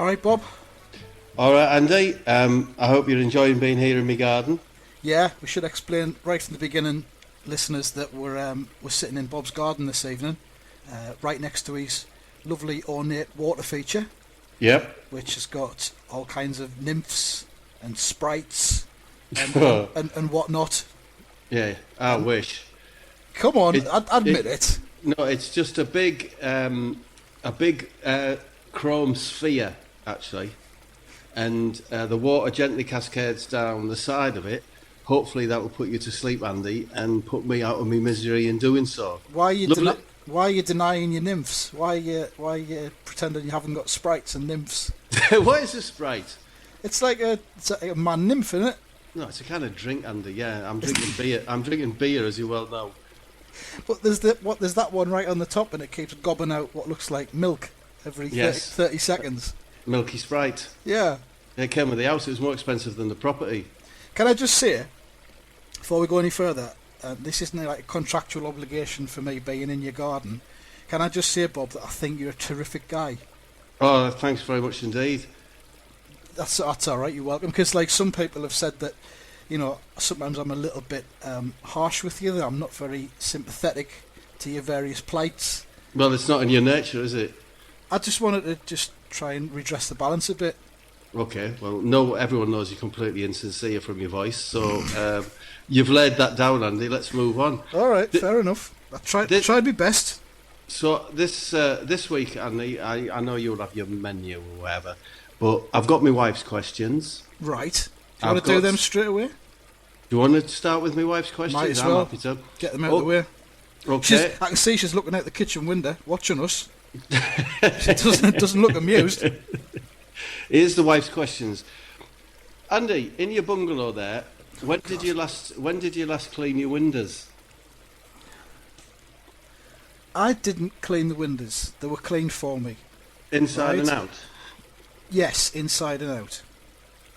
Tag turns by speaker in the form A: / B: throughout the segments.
A: right, Bob?
B: All right, Andy. I hope you're enjoying being here in my garden.
A: Yeah, we should explain right from the beginning, listeners, that we're sitting in Bob's garden this evening, right next to his lovely ornate water feature,
B: Yep.
A: which has got all kinds of nymphs and sprites and and whatnot.
B: Yeah, I wish.
A: Come on,
B: It,
A: admit it.
B: no, it's just a big chrome sphere, actually, and the water gently cascades down the side of it. Hopefully, that will put you to sleep, Andy, and put me out of my misery in doing so.
A: Why are you denying your nymphs? Why are you pretending you haven't got sprites and nymphs?
B: What is a sprite?
A: It's like a man nymph, isn't it?
B: No, it's a kind of drink, Andy. Yeah, I'm drinking beer. I'm drinking beer, as you well know.
A: But there's that one right on the top, and it keeps gobbing out what looks like milk every 30 seconds.
B: Milky Sprite.
A: Yeah.
B: It came with the house. It was more expensive than the property.
A: Can I just say, before we go any further, this isn't like a contractual obligation for me being in your garden. Can I just say, Bob, that I think you're a terrific guy.
B: Oh, thanks very much indeed.
A: That's all right. You're welcome. Because like some people have said that, you know, sometimes I'm a little bit harsh with you. That I'm not very sympathetic to your various plights.
B: Well, it's not in your nature, is it?
A: I just wanted to just try and redress the balance a bit.
B: Okay. Well, no, everyone knows you're completely insincere from your voice. So you've laid that down, Andy. Let's move on.
A: All right, fair enough. I tried my best.
B: So this week, Andy, I know you'll have your menu or whatever, but I've got my wife's questions.
A: Right. Do you want to do them straight away?
B: Do you want to start with my wife's questions?
A: Might as well.
B: I'm happy to.
A: Get them out of the way.
B: Okay.
A: I can see she's looking out the kitchen window, watching us. She doesn't look amused.
B: Here's the wife's questions. Andy, in your bungalow there, when did you last clean your windows?
A: I didn't clean the windows. They were cleaned for me.
B: Inside and out?
A: Yes, inside and out.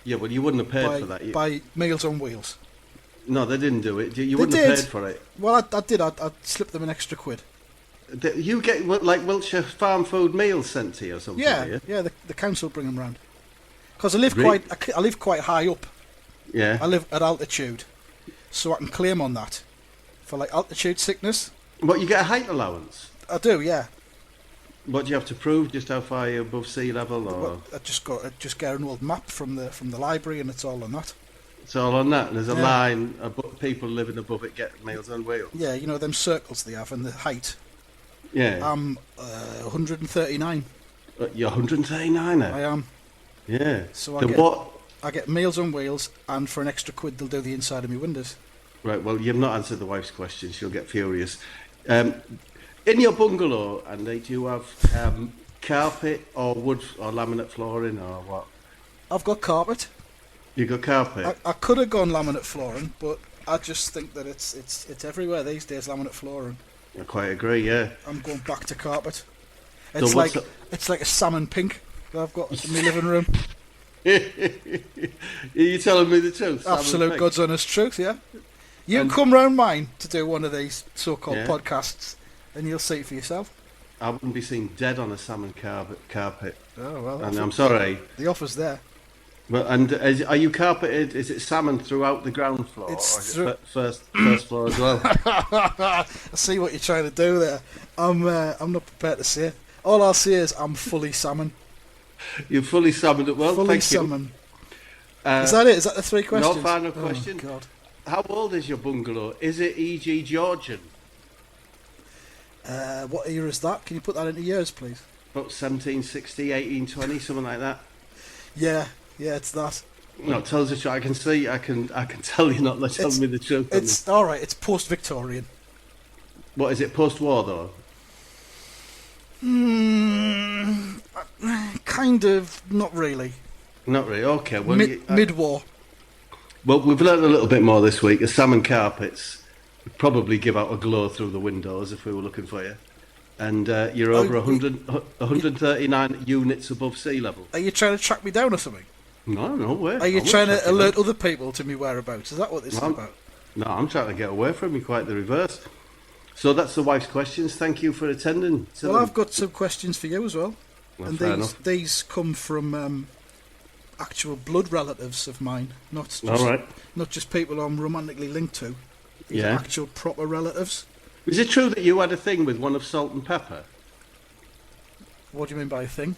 B: Yeah, well, you wouldn't have paid for that.
A: By Meals on Wheels.
B: No, they didn't do it. You wouldn't have paid for it.
A: Well, I did. I slipped them an extra £1.
B: You get like Wiltshire farm food meals sent to you or something?
A: Yeah,
B: do you?
A: yeah. The council bring them round. Because I live quite high up.
B: Yeah.
A: I live at altitude, so I can claim on that for like altitude sickness.
B: What, you get a height allowance?
A: I do, yeah.
B: What do you have to prove? Just how far you're above sea level, or?
A: Well, I just get an old map from the library, and it's all on that.
B: It's all on that. There's a line above, people living above it get Meals on Wheels.
A: Yeah, you know them circles they have and the height.
B: Yeah.
A: I'm 139.
B: You're 139.
A: I am.
B: Yeah.
A: So I get Meals on Wheels, and for an extra £1, they'll do the inside of my windows.
B: Right. Well, you've not answered the wife's question. She'll get furious. In your bungalow, Andy, do you have carpet or wood or laminate flooring or what?
A: I've got carpet.
B: You got carpet?
A: I could have gone laminate flooring, but I just think that it's everywhere these days, laminate flooring.
B: I quite agree. Yeah.
A: I'm going back to carpet.
B: So
A: It's like a salmon pink that I've got in my living room.
B: Are you telling me the truth?
A: Absolute God's honest truth, yeah. You come round mine to do one of these so-called podcasts, and you'll see it for yourself.
B: I wouldn't be seen dead on a salmon carpet.
A: Oh well.
B: And I'm sorry.
A: The offer's there.
B: Well, and are you carpeted? Is it salmon throughout the ground floor,
A: It's
B: or is it first floor as well?
A: I see what you're trying to do there. I'm not prepared to say. All I'll say is I'm fully salmon.
B: You're fully salmon. Well,
A: fully
B: thank
A: salmon.
B: you.
A: Is that it? Is that the 3 questions?
B: No, final question.
A: Oh, God.
B: How old is your bungalow? Is it E.G. Georgian?
A: What year is that? Can you put that into years, please?
B: About 1760, 1820, something like that.
A: Yeah, it's that.
B: No, tell us the truth. I can see. I can tell you're not telling me the truth.
A: It's all right. It's post-Victorian.
B: What is it? Post-war though?
A: Kind of. Not really.
B: Not really. Okay. Well,
A: mid-war.
B: Well, we've learned a little bit more this week. The salmon carpets would probably give out a glow through the windows if we were looking for you. And you're over 139 units above sea level.
A: Are you trying to track me down or something?
B: No way.
A: Are you trying to alert other people to me whereabouts? Is that what this is about?
B: No, I'm trying to get away from you, quite the reverse. So that's the wife's questions. Thank you for attending.
A: Well, I've got some questions for you as well.
B: Well,
A: and
B: fair enough.
A: these come from actual blood relatives of mine, not just,
B: All right.
A: not just people I'm romantically linked to. These are
B: Yeah.
A: actual proper relatives.
B: Is it true that you had a thing with one of Salt and Pepper?
A: What do you mean by a thing?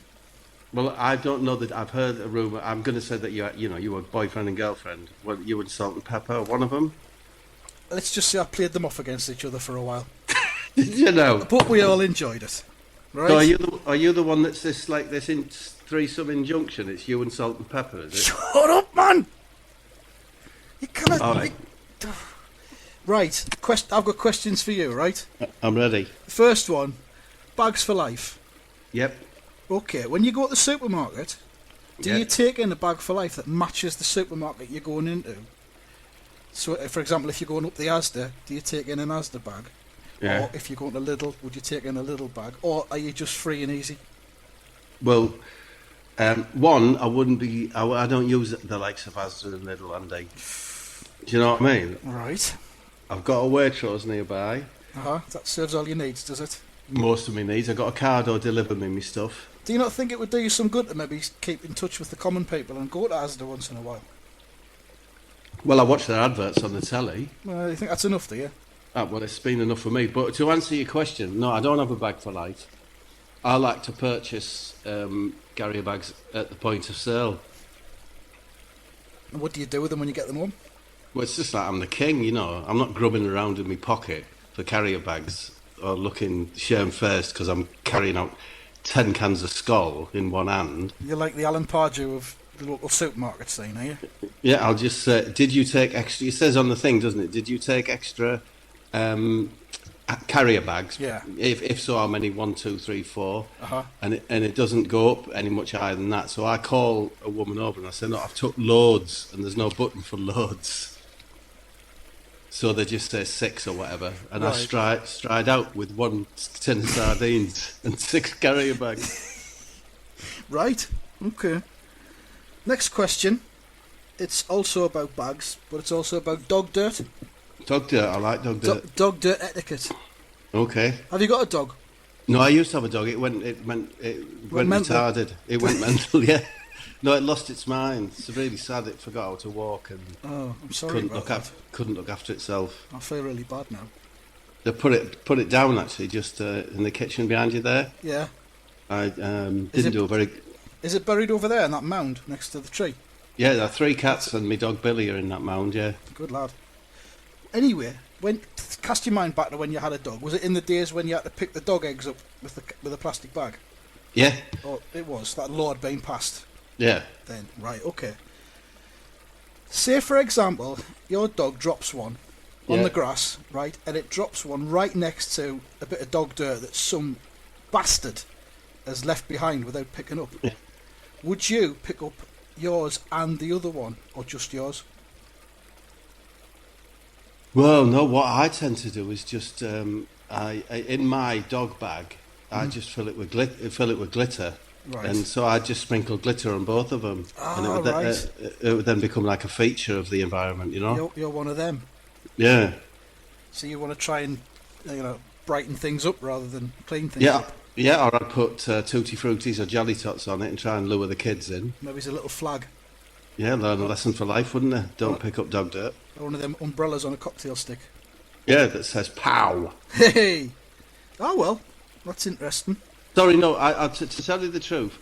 B: Well, I don't know that I've heard a rumor. I'm going to say that you were boyfriend and girlfriend. Well, you and Salt and Pepper, one of them.
A: Let's just say I played them off against each other for a while,
B: Did you know?
A: but we all enjoyed it. Right?
B: So are you the one that's this in threesome injunction? It's you and Salt and Pepper, is it?
A: Shut up, man! You cannot.
B: All right.
A: Right. I've got questions for you. Right.
B: I'm ready.
A: First one, bags for life.
B: Yep.
A: Okay. When you go to the supermarket, do
B: Yeah.
A: you take in a bag for life that matches the supermarket you're going into? So, for example, if you're going up the Asda, do you take in an Asda bag?
B: Yeah.
A: Or if you're going to Lidl, would you take in a Lidl bag? Or are you just free and easy?
B: Well, one, I wouldn't be. I don't use the likes of Asda and Lidl, Andy. Do you know what I mean?
A: Right.
B: I've got a Waitrose nearby.
A: That serves all your needs, does it?
B: Most of my needs. I've got a cardo deliver me my stuff.
A: Do you not think it would do you some good to maybe keep in touch with the common people and go to Asda once in a while?
B: Well, I watch their adverts on the telly.
A: Well, you think that's enough, do you?
B: Well, it's been enough for me. But to answer your question, no, I don't have a bag for life. I like to purchase carrier bags at the point of sale.
A: And what do you do with them when you get them home?
B: Well, it's just like I'm the king, you know. I'm not grubbing around in my pocket for carrier bags or looking shamefaced because I'm carrying out 10 cans of Skoll in one hand.
A: You're like the Alan Pardew of the local supermarket scene, are you?
B: Yeah, I'll just say, did you take extra? It says on the thing, doesn't it? Did you take extra carrier bags?
A: Yeah.
B: If so, how many? 1, 2, 3, 4.
A: Uh-huh.
B: And it doesn't go up any much higher than that. So I call a woman over and I say, no, I've took loads, and there's no button for loads. So they just say 6 or whatever, and
A: Right.
B: I stride out with 1 tin of sardines and 6 carrier bags.
A: Right. Okay. Next question. It's also about bags, but it's also about dog dirt.
B: Dog dirt, I like dog dirt.
A: Dog dirt etiquette.
B: Okay.
A: Have you got a dog?
B: No, I used to have a dog. It went
A: mental?
B: retarded. It went mental. Yeah. No, it lost its mind. It's really sad. It forgot how to walk and
A: Oh, I'm sorry
B: couldn't
A: about
B: look
A: that.
B: couldn't look after itself.
A: I feel really bad now.
B: They put it down actually, just in the kitchen behind you there.
A: Yeah.
B: I
A: Is it-
B: didn't do a very.
A: Is it buried over there in that mound next to the tree?
B: Yeah, there are 3 cats and my dog Billy are in that mound. Yeah.
A: Good lad. Anyway, cast your mind back to when you had a dog. Was it in the days when you had to pick the dog eggs up with a plastic bag?
B: Yeah.
A: Oh, it was. That law had been passed
B: Yeah.
A: then. Right, okay. Say, for example, your dog drops one on
B: Yeah.
A: the grass, right, and it drops one right next to a bit of dog dirt that some bastard has left behind without picking up.
B: Yeah.
A: Would you pick up yours and the other one, or just yours?
B: Well, no. What I tend to do is just I in my dog bag, I just fill it with glitter.
A: Right.
B: And so I just sprinkle glitter on both of them, and
A: right.
B: it would then become like a feature of the environment, you know.
A: You're one of them.
B: Yeah,
A: So you want to try and, brighten things up rather than clean things
B: yeah,
A: up.
B: yeah. Or I'd put tutti fruities or jelly tots on it and try and lure the kids in.
A: Maybe it's a little flag.
B: Yeah, learn a lesson for life, wouldn't they? Don't pick up dog dirt.
A: Or one of them umbrellas on a cocktail stick.
B: Yeah, that says "pow."
A: Hey! Oh, well. That's interesting.
B: Sorry, no. To tell you the truth,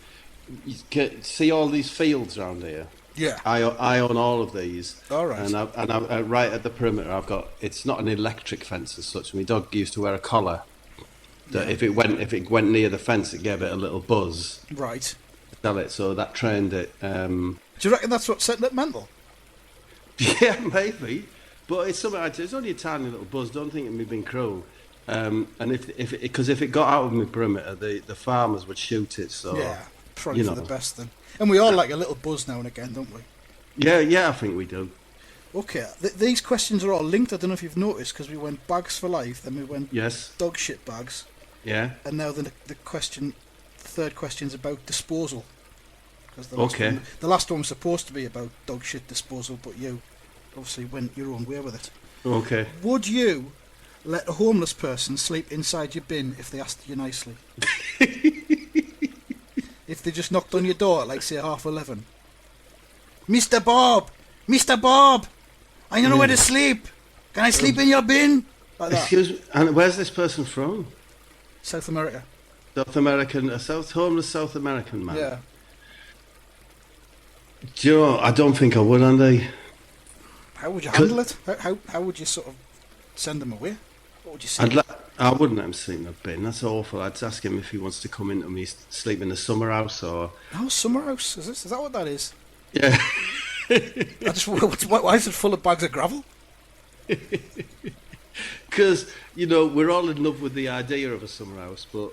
B: see all these fields around here.
A: Yeah.
B: I own all of these.
A: All right.
B: And I right at the perimeter, I've got. It's not an electric fence as such. My dog used to wear a collar. That
A: Yeah.
B: if it went near the fence, it gave it a little buzz.
A: Right.
B: Tell it, so that trained it.
A: Do you reckon that's what set it mental?
B: Yeah, maybe. But it's something. It's only a tiny little buzz. Don't think it me being cruel. And if it got out of my perimeter, the farmers would shoot it. So
A: Yeah. Probably
B: you
A: for
B: know.
A: the best then. And we all like a little buzz now and again, don't we?
B: Yeah, I think we do.
A: Okay. These questions are all linked. I don't know if you've noticed, because we went bags for life, then we went
B: Yes.
A: dog shit bags,
B: Yeah.
A: and now the third question's about disposal. 'Cause
B: Okay.
A: the last one was supposed to be about dog shit disposal, but you obviously went your own way with it.
B: Okay.
A: Would you let a homeless person sleep inside your bin if they asked you nicely? If they just knocked on your door at, like, say, 11:30. Mr. Bob! Mr. Bob! I don't know where to sleep. Can I sleep in your bin? Like that.
B: Excuse me, and where's this person from?
A: South America.
B: South American, homeless South American man.
A: Yeah.
B: Do you know, I don't think I would, Andy.
A: How would you handle it? How would you sort of send them away? What would you say?
B: I wouldn't let him sleep in a bin. That's awful. I'd ask him if he wants to come into me, sleep in the summer house or.
A: No, summer house. Is that what that is?
B: Yeah.
A: Why is it full of bags of gravel?
B: Because, you know, we're all in love with the idea of a summer house, but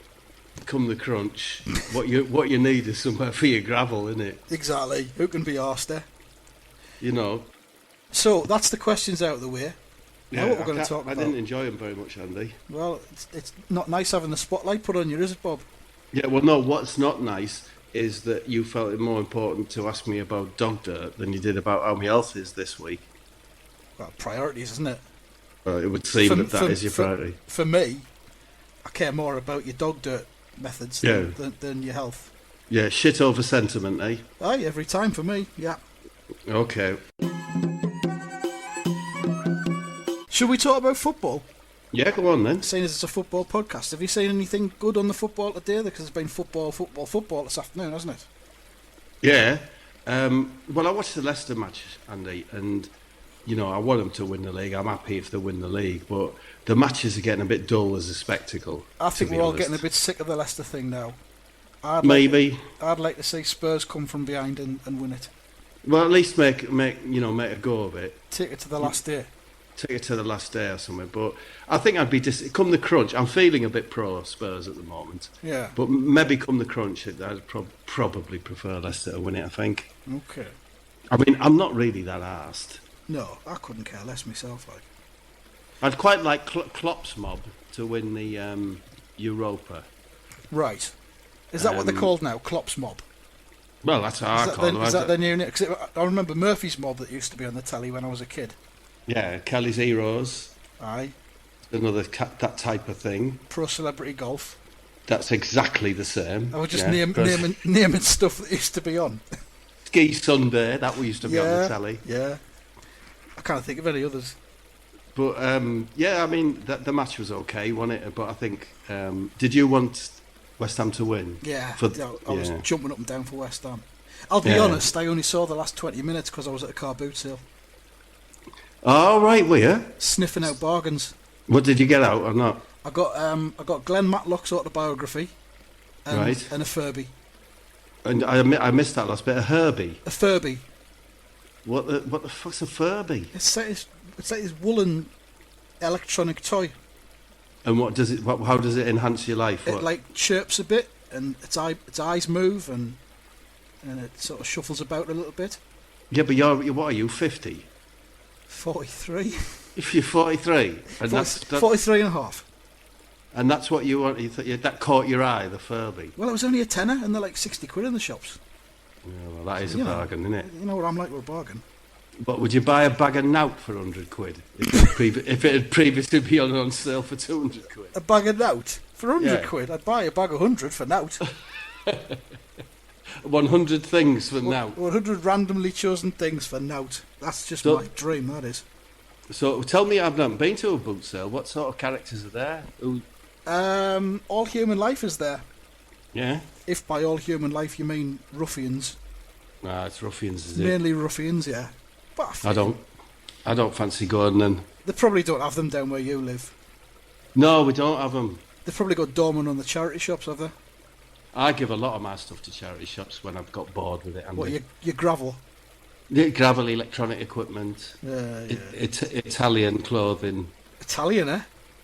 B: come the crunch, what you need is somewhere for your gravel, isn't it?
A: Exactly. Who can be arsed there?
B: You know.
A: So that's the questions out of the way.
B: Yeah,
A: now what we're going to talk about.
B: I didn't enjoy them very much, Andy.
A: Well, it's not nice having the spotlight put on you, is it, Bob?
B: Yeah, well, no, what's not nice is that you felt it more important to ask me about dog dirt than you did about how my health is this week.
A: Well, priorities, isn't it?
B: Well, it would seem that is your priority.
A: For me, I care more about your dog dirt methods than your health.
B: Yeah, shit over sentiment, eh?
A: Aye, every time for me, yeah.
B: Okay.
A: Should we talk about football?
B: Yeah, go on then.
A: Seeing as it's a football podcast, have you seen anything good on the football today? Because it's been football this afternoon, hasn't it?
B: Yeah. Well, I watched the Leicester match, Andy, and, you know, I want them to win the league. I'm happy if they win the league, but the matches are getting a bit dull as a spectacle.
A: I think we're all getting a bit sick of the Leicester thing now. I'd like to see Spurs come from behind and win it.
B: Well, at least make a go of it.
A: Take it to the last day.
B: Take it to the last day or something. But I think I'd be come the crunch. I'm feeling a bit pro Spurs at the moment.
A: Yeah.
B: But maybe come the crunch, I'd probably prefer Leicester to win it, I think.
A: Okay.
B: I mean, I'm not really that arsed.
A: No, I couldn't care less myself. Like,
B: I'd quite like Klopp's mob to win the Europa.
A: Right. Is that what they're called now? Klopp's mob?
B: Well, that's how I call them.
A: Is that their new name? Because I remember Murphy's mob that used to be on the telly when I was a kid.
B: Yeah, Kelly's Heroes.
A: Aye.
B: Another that type of thing.
A: Pro Celebrity Golf.
B: That's exactly the same.
A: I was just naming stuff that used to be on.
B: Ski Sunday, that used to be on the telly.
A: Yeah. I can't think of any others.
B: But, yeah, I mean, the match was okay, wasn't it? But I think, did you want West Ham to win?
A: Yeah, I was jumping up and down for West Ham. I'll be honest, I only saw the last 20 minutes because I was at a car boot sale.
B: Oh, right, were you?
A: Sniffing out bargains.
B: What did you get out or not?
A: I got Glenn Matlock's autobiography and a Furby.
B: And I missed that last bit. A Herbie?
A: A Furby.
B: What the fuck's a Furby?
A: It's like his woolen electronic toy.
B: And what does it? How does it enhance your life?
A: It like chirps a bit, and its eyes move, and it sort of shuffles about a little bit.
B: Yeah, but what are you? 50?
A: 43.
B: If you're 43, and that's
A: 43 and a half.
B: And that's what you want. That caught your eye, the Furby.
A: Well, it was only a tenner, and they're like 60 quid in the shops.
B: Yeah, well, that is a bargain, isn't it?
A: You know what I'm like with a bargain.
B: But would you buy a bag of Nout for 100 quid if it had previously been on sale for 200 quid?
A: A bag of Nout for 100 quid? I'd buy a bag of 100 for Nout.
B: 100 things for Nout.
A: 100 randomly chosen things for Nout. That's just my dream, that is.
B: So tell me, I've not been to a boot sale. What sort of characters are there?
A: All human life is there.
B: Yeah?
A: If by all human life you mean ruffians.
B: Nah, it's ruffians, is it?
A: Mainly ruffians, yeah. But
B: I don't fancy going then.
A: They probably don't have them down where you live.
B: No, we don't have them.
A: They've probably got dormant on the charity shops, have they?
B: I give a lot of my stuff to charity shops when I've got bored with it. Andy.
A: What, your gravel?
B: Gravel, electronic equipment, Italian clothing.
A: Italian, eh?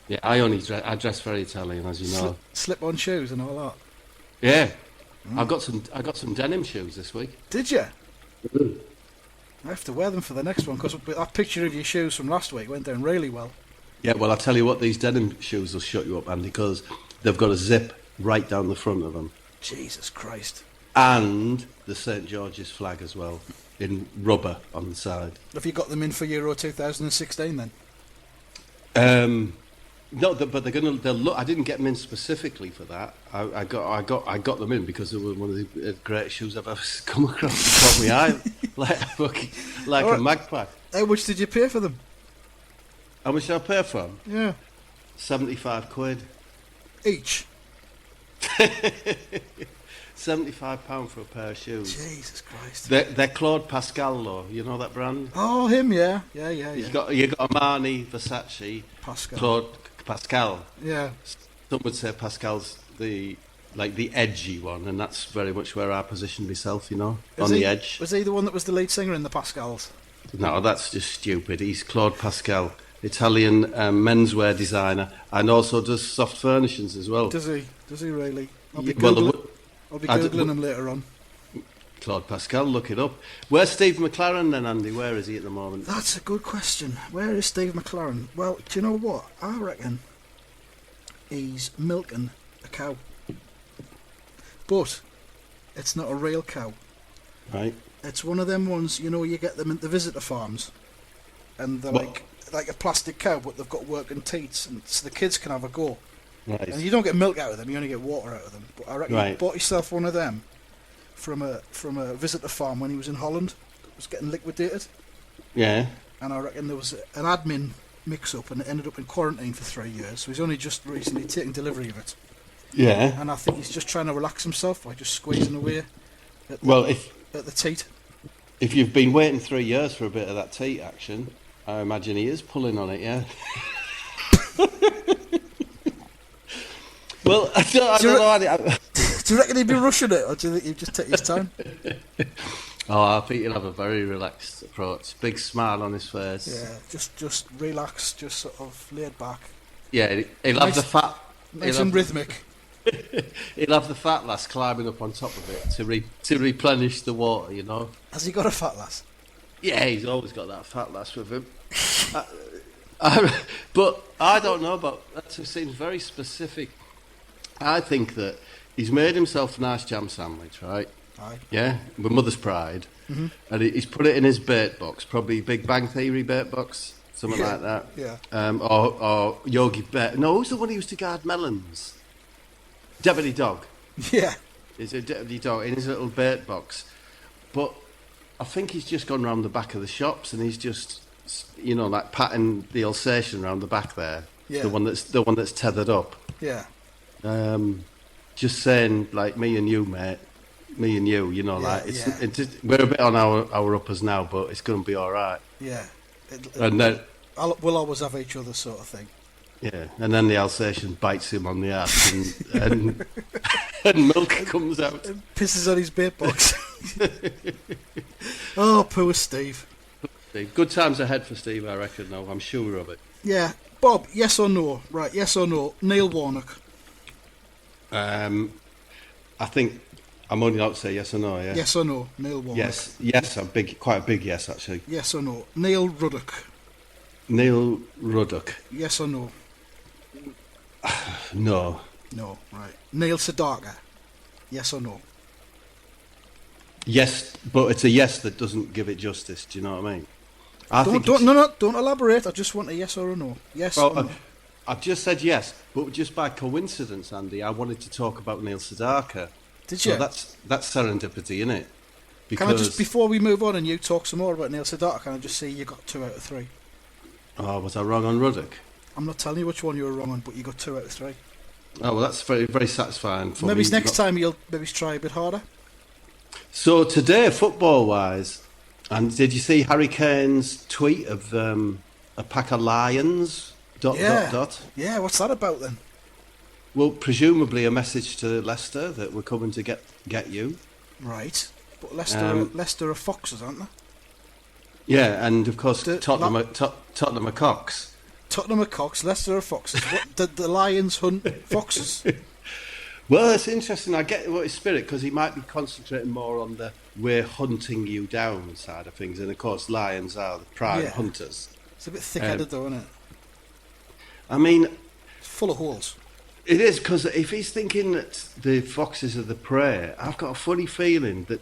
B: Yeah, I dress very Italian, as you know.
A: Slip-on shoes and all that.
B: Yeah, I got some denim shoes this week.
A: Did you? I have to wear them for the next one because that picture of your shoes from last week went down really well.
B: Yeah, well, I'll tell you what, these denim shoes will shut you up, Andy, because they've got a zip right down the front of them.
A: Jesus Christ.
B: And the St George's flag as well, in rubber on the side.
A: Have you got them in for Euro 2016 then?
B: No, but they'll look. I didn't get them in specifically for that. I got them in because they were one of the greatest shoes I've ever come across. It caught me eye like a magpie.
A: How much did you pay for them?
B: How much did I pay for them?
A: Yeah.
B: £75
A: Each.
B: £75 for a pair of shoes.
A: Jesus Christ.
B: They're Claude Pascal though. You know that brand?
A: Oh, him, yeah.
B: You got Armani, Versace,
A: Pascal.
B: Claude Pascal.
A: Yeah.
B: Some would say Pascal's the edgy one, and that's very much where I positioned myself. The edge.
A: Was he the one that was the lead singer in the Pascals?
B: No, that's just stupid. He's Claude Pascal, Italian menswear designer, and also does soft furnishings as well.
A: Does he? Does he really? I'll be
B: Well,
A: Googling him later on.
B: Claude Pascal, look it up. Where's Steve McClaren then, Andy? Where is he at the moment?
A: That's a good question. Where is Steve McClaren? Well, do you know what? I reckon he's milking a cow. But it's not a real cow.
B: Right.
A: It's one of them ones, you get them at the visitor farms. And they're like a plastic cow, but they've got working teats, and so the kids can have a go.
B: Right.
A: And you don't get milk out of them, you only get water out of them. But I reckon he bought himself one of them from a visitor farm when he was in Holland. It was getting liquidated.
B: Yeah.
A: And I reckon there was an admin mix-up, and it ended up in quarantine for 3 years. So he's only just recently taken delivery of it.
B: Yeah.
A: And I think he's just trying to relax himself by just squeezing away at the teat.
B: If you've been waiting 3 years for a bit of that teat action, I imagine he is pulling on it, yeah. Well, I don't know.
A: Do you reckon he'd be rushing it, or do you think he'd just take his time?
B: I think he'll have a very relaxed approach. Big smile on his face.
A: Yeah, just relax, just sort of laid back.
B: Yeah, he'll have the fat...
A: Nice and rhythmic.
B: He'll have the fat lass climbing up on top of it to replenish the water,
A: Has he got a fat lass?
B: Yeah, he's always got that fat lass with him. But I don't know that seems very specific. I think that he's made himself a nice jam sandwich, right?
A: Aye.
B: Yeah, with Mother's Pride.
A: Mm-hmm.
B: And he's put it in his bait box, probably Big Bang Theory bait box, something like that.
A: Yeah.
B: Or Yogi Bear. No, who's the one who used to guard melons? Deputy Dog.
A: Yeah.
B: He's a Deputy Dog in his little bait box. But I think he's just gone round the back of the shops and he's just, like patting the Alsatian round the back there.
A: Yeah.
B: The one that's tethered up.
A: Yeah.
B: Just saying, like, me and you, mate. Me and you, we're a bit on our uppers now, but it's going to be all right.
A: Yeah.
B: And then
A: we'll always have each other, sort of thing.
B: Yeah, and then the Alsatian bites him on the ass, and milk comes out.
A: And pisses on his bait box. Oh, poor Steve.
B: Good times ahead for Steve, I reckon, though. I'm sure of it.
A: Yeah. Bob, yes or no? Right, yes or no? Neil Warnock.
B: I think I'm only allowed to say yes or no, yeah?
A: Yes or no? Neil Warnock.
B: Yes, quite a big yes, actually.
A: Yes or no? Neil Ruddock.
B: Neil Ruddock.
A: Yes or no?
B: No.
A: No, right. Neil Sedaka. Yes or no?
B: Yes, but it's a yes that doesn't give it justice, do you know what I mean?
A: Don't elaborate. I just want a yes or a no. Yes or no.
B: I've just said yes, but just by coincidence, Andy, I wanted to talk about Neil Sedaka.
A: Did you?
B: So that's serendipity, isn't it?
A: Can I just, before we move on and you talk some more about Neil Sedaka, can I just say you got 2 out of 3?
B: Oh, was I wrong on Ruddock?
A: I'm not telling you which one you were wrong on, but you got 2 out of 3.
B: Oh, well, that's very, very satisfying for me.
A: Maybe next time you'll maybe try a bit harder.
B: So today, football-wise, and did you see Harry Kane's tweet of a pack of lions... ...
A: Yeah, what's that about then?
B: Well, presumably a message to Leicester that we're coming to get you.
A: Right, but Leicester are foxes, aren't they?
B: Yeah, and of course Tottenham are cocks.
A: Tottenham are cocks, Leicester are foxes. What, did the lions hunt foxes?
B: Well, it's interesting. I get what his spirit, because he might be concentrating more on the "we're hunting you down" side of things, and of course lions are the prime hunters.
A: It's a bit thick-headed though, isn't it?
B: I mean,
A: it's full of holes.
B: It is, because if he's thinking that the foxes are the prey, I've got a funny feeling that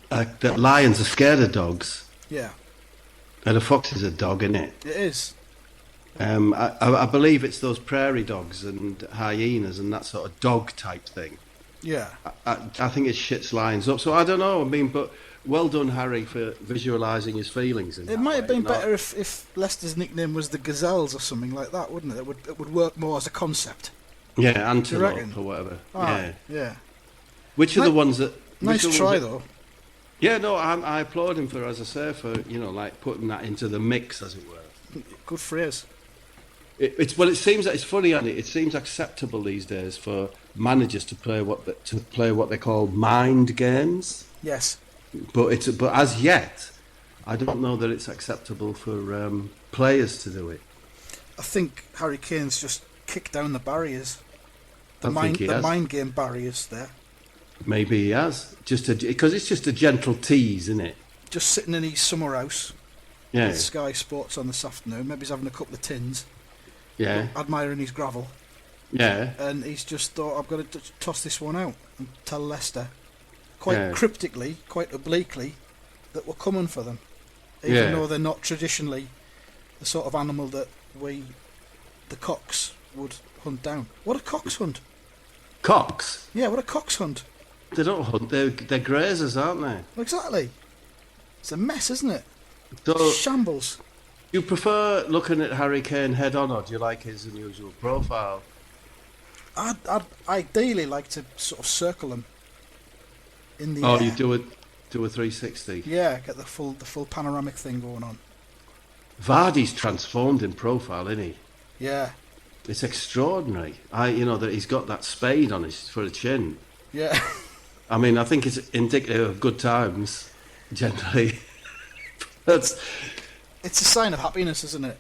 B: that lions are scared of dogs.
A: Yeah.
B: And a fox is a dog, isn't it?
A: It is.
B: I believe it's those prairie dogs and hyenas and that sort of dog type thing.
A: Yeah.
B: I think it shits lions up. So I don't know. I mean, but well done, Harry, for visualising his feelings.
A: It might have been better if Leicester's nickname was the Gazelles or something like that, wouldn't it? It would work more as a concept.
B: Yeah, antelope or whatever.
A: Yeah.
B: Which are the ones that?
A: Nice try, though.
B: Yeah, no, I applaud him for, as I say, for like putting that into the mix, as it were.
A: Good phrase.
B: It seems that it's funny, Andy. It seems acceptable these days for managers to play what they call mind games.
A: Yes.
B: But as yet, I don't know that it's acceptable for players to do it.
A: I think Harry Kane's just kicked down the barriers. The
B: think he has.
A: mind game barriers there.
B: Maybe he has, because it's just a gentle tease, isn't it?
A: Just sitting in his summer house.
B: Yeah.
A: With Sky Sports on this afternoon. Maybe he's having a couple of tins.
B: Yeah.
A: Admiring his gravel.
B: Yeah.
A: And he's just thought, I've got to toss this one out and tell Leicester, quite cryptically, quite obliquely, that we're coming for them. Even though they're not traditionally the sort of animal that the cocks, would hunt down. What are cocks hunt?
B: Cocks?
A: Yeah, what are cocks hunt?
B: They don't hunt, they're grazers, aren't they?
A: Well, exactly. It's a mess, isn't it?
B: So,
A: shambles.
B: Do you prefer looking at Harry Kane head on, or do you like his unusual profile?
A: I'd ideally like to sort of circle him in the air.
B: Oh, you do a 360?
A: Yeah, get the full panoramic thing going on.
B: Vardy's transformed in profile, isn't he?
A: Yeah.
B: It's extraordinary. That he's got that spade on his for a chin.
A: Yeah.
B: I mean, I think it's indicative of good times, generally.
A: It's a sign of happiness, isn't it?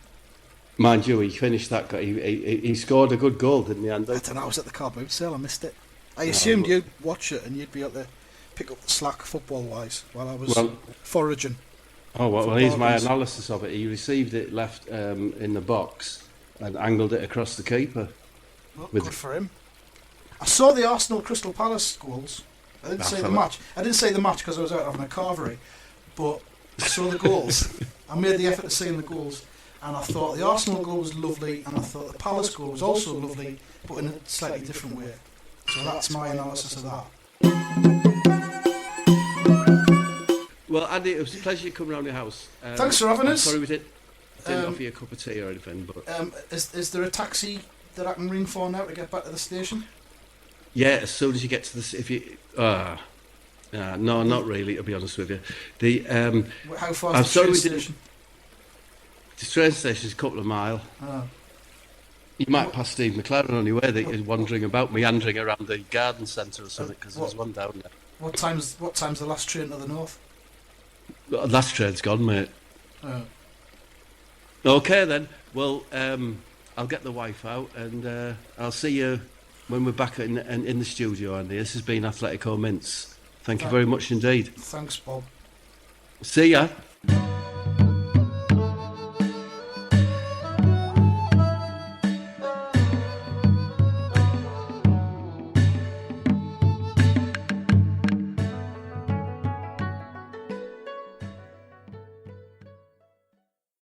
B: Mind you, he finished that. He scored a good goal, didn't he, Andy?
A: I don't know. I was at the car boot sale. I missed it. I assumed you'd watch it and you'd be able to pick up the slack football-wise while I was foraging.
B: Oh, well, here's my analysis of it. He received it left in the box and angled it across the keeper.
A: Well, good for him. I saw the Arsenal Crystal Palace goals. I didn't say the match. I didn't say the match because I was out having a carvery, but I saw the goals. I made the effort of seeing the goals, and I thought the Arsenal goal was lovely, and I thought the Palace goal was also lovely, but in a slightly different way. So that's my analysis of that.
B: Well, Andy, it was a pleasure coming around your house.
A: Thanks for having us.
B: Sorry we didn't offer you a cup of tea or anything, but
A: is there a taxi that I can ring for now to get back to the station?
B: Yeah, as soon as you get to no, not really, to be honest with you.
A: How far is the train station?
B: The train station's a couple of miles.
A: Oh.
B: You might pass Steve McClaren on your way that you're wandering about, meandering around the garden centre or something, because there's one down there.
A: What time's the last train to the north?
B: The last train's gone, mate.
A: Oh.
B: Okay then. Well, I'll get the wife out, and I'll see you when we're back in the studio, Andy. This has been Athletico Mince. Thank you very much indeed.
A: Thanks, Bob.
B: See ya.